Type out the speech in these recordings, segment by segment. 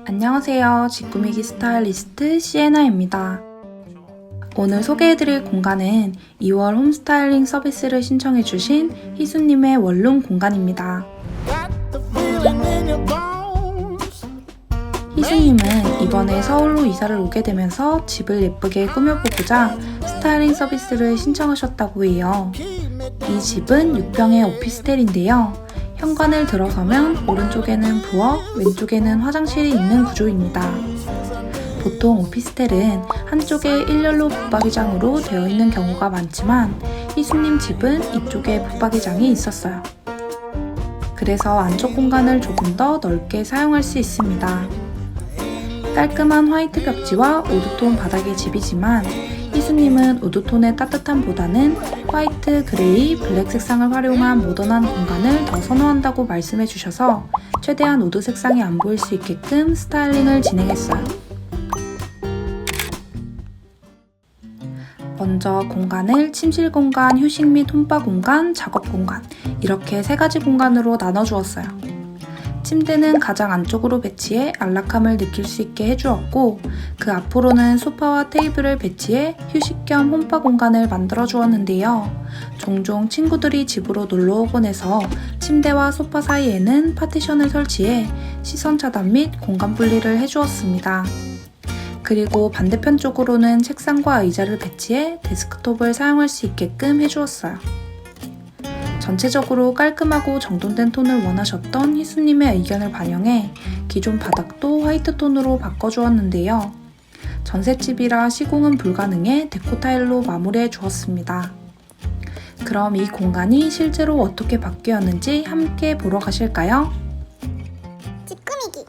안녕하세요. 직구미기 스타일리스트 시에나입니다. 오늘 소개해드릴 공간은 2월 홈스타일링 서비스를 신청해주신 희수님의 원룸 공간입니다. 희수님은 이번에 서울로 이사를 오게 되면서 집을 예쁘게 꾸며보고자 스타일링 서비스를 신청하셨다고 해요. 이 집은 6평의 오피스텔인데요. 현관을 들어서면 오른쪽에는 부엌, 왼쪽에는 화장실이 있는 구조입니다. 보통 오피스텔은 한쪽에 일렬로 붙박이장으로 되어 있는 경우가 많지만 희수님 집은 이쪽에 붙박이장이 있었어요. 그래서 안쪽 공간을 조금 더 넓게 사용할 수 있습니다. 깔끔한 화이트 벽지와 우드톤 바닥의 집이지만 희수님은 우드톤의 따뜻함보다는 화이트, 그레이, 블랙 색상을 활용한 모던한 공간을 더 선호한다고 말씀해 주셔서 최대한 우드 색상이 안 보일 수 있게끔 스타일링을 진행했어요. 먼저 공간을 침실 공간, 휴식 및 홈바 공간, 작업 공간 이렇게 세 가지 공간으로 나눠주었어요. 침대는 가장 안쪽으로 배치해 안락함을 느낄 수 있게 해주었고 그 앞으로는 소파와 테이블을 배치해 휴식 겸 홈바 공간을 만들어 주었는데요. 종종 친구들이 집으로 놀러 오곤 해서 침대와 소파 사이에는 파티션을 설치해 시선 차단 및 공간 분리를 해주었습니다. 그리고 반대편 쪽으로는 책상과 의자를 배치해 데스크톱을 사용할 수 있게끔 해주었어요. 전체적으로 깔끔하고 정돈된 톤을 원하셨던 희수님의 의견을 반영해 기존 바닥도 화이트 톤으로 바꿔주었는데요. 전셋집이라 시공은 불가능해 데코 타일로 마무리해 주었습니다. 그럼 이 공간이 실제로 어떻게 바뀌었는지 함께 보러 가실까요? 직구미기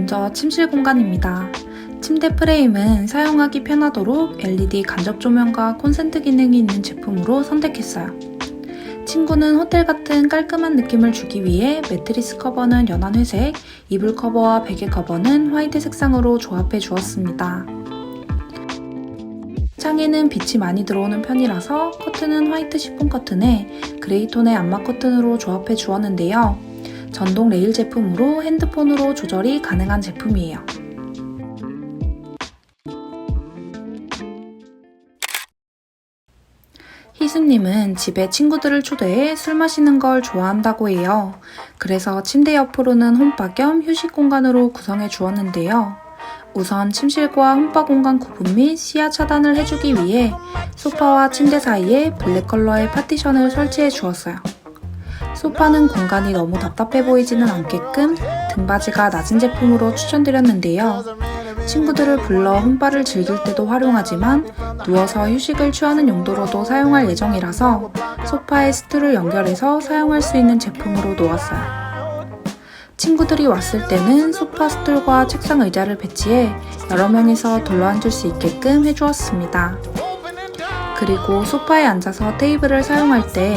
먼저 침실 공간입니다. 침대 프레임은 사용하기 편하도록 LED 간접 조명과 콘센트 기능이 있는 제품으로 선택했어요. 침구는 호텔 같은 깔끔한 느낌을 주기 위해 매트리스 커버는 연한 회색, 이불 커버와 베개 커버는 화이트 색상으로 조합해 주었습니다. 창에는 빛이 많이 들어오는 편이라서 커튼은 화이트 시폰 커튼에 그레이 톤의 암막 커튼으로 조합해 주었는데요. 전동 레일 제품으로 핸드폰으로 조절이 가능한 제품이에요. 희수님은 집에 친구들을 초대해 술 마시는 걸 좋아한다고 해요. 그래서 침대 옆으로는 홈바 겸 휴식 공간으로 구성해 주었는데요. 우선 침실과 홈바 공간 구분 및 시야 차단을 해주기 위해 소파와 침대 사이에 블랙 컬러의 파티션을 설치해 주었어요. 소파는 공간이 너무 답답해 보이지는 않게끔 등받이가 낮은 제품으로 추천드렸는데요. 친구들을 불러 홈바를 즐길 때도 활용하지만 누워서 휴식을 취하는 용도로도 사용할 예정이라서 소파에 스툴을 연결해서 사용할 수 있는 제품으로 놓았어요. 친구들이 왔을 때는 소파 스툴과 책상 의자를 배치해 여러 명이서 둘러앉을 수 있게끔 해주었습니다. 그리고 소파에 앉아서 테이블을 사용할 때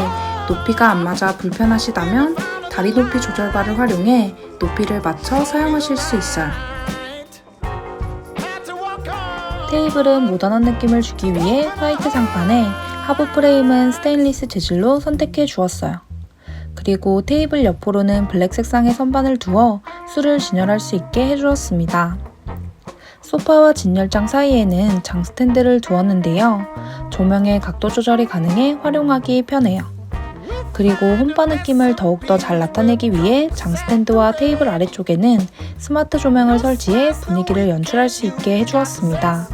높이가 안 맞아 불편하시다면 다리 높이 조절바를 활용해 높이를 맞춰 사용하실 수 있어요. 테이블은 모던한 느낌을 주기 위해 화이트 상판에 하부 프레임은 스테인리스 재질로 선택해 주었어요. 그리고 테이블 옆으로는 블랙 색상의 선반을 두어 술을 진열할 수 있게 해주었습니다. 소파와 진열장 사이에는 장 스탠드를 두었는데요. 조명의 각도 조절이 가능해 활용하기 편해요. 그리고 홈바 느낌을 더욱더 잘 나타내기 위해 장 스탠드와 테이블 아래쪽에는 스마트 조명을 설치해 분위기를 연출할 수 있게 해주었습니다.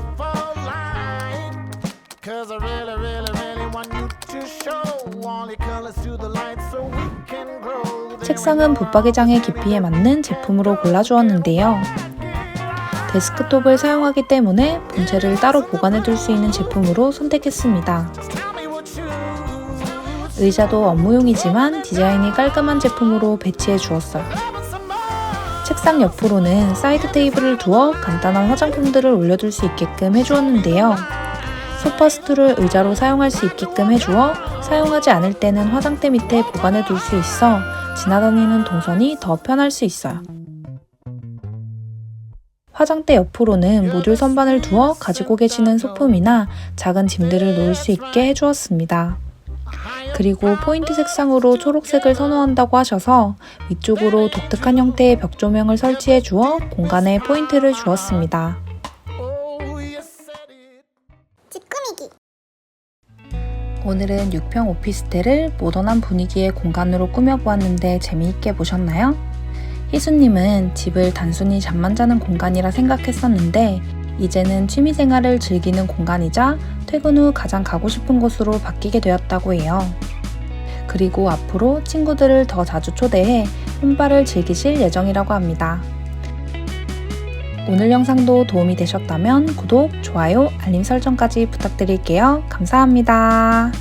책상은 붙박이장의 깊이에 맞는 제품으로 골라주었는데요. 데스크톱을 사용하기 때문에 본체를 따로 보관해둘 수 있는 제품으로 선택했습니다. 의자도 업무용이지만 디자인이 깔끔한 제품으로 배치해 주었어요. 책상 옆으로는 사이드 테이블을 두어 간단한 화장품들을 올려둘 수 있게끔 해주었는데요. 소파 스툴을 의자로 사용할 수 있게끔 해주어 사용하지 않을 때는 화장대 밑에 보관해 둘 수 있어 지나다니는 동선이 더 편할 수 있어요. 화장대 옆으로는 모듈 선반을 두어 가지고 계시는 소품이나 작은 짐들을 놓을 수 있게 해주었습니다. 그리고 포인트 색상으로 초록색을 선호한다고 하셔서 위쪽으로 독특한 형태의 벽 조명을 설치해 주어 공간에 포인트를 주었습니다. 찌끄미기. 오늘은 6평 오피스텔을 모던한 분위기의 공간으로 꾸며보았는데 재미있게 보셨나요? 희수님은 집을 단순히 잠만 자는 공간이라 생각했었는데 이제는 취미생활을 즐기는 공간이자 퇴근 후 가장 가고 싶은 곳으로 바뀌게 되었다고 해요. 그리고 앞으로 친구들을 더 자주 초대해 홈바를 즐기실 예정이라고 합니다. 오늘 영상도 도움이 되셨다면 구독, 좋아요, 알림 설정까지 부탁드릴게요. 감사합니다.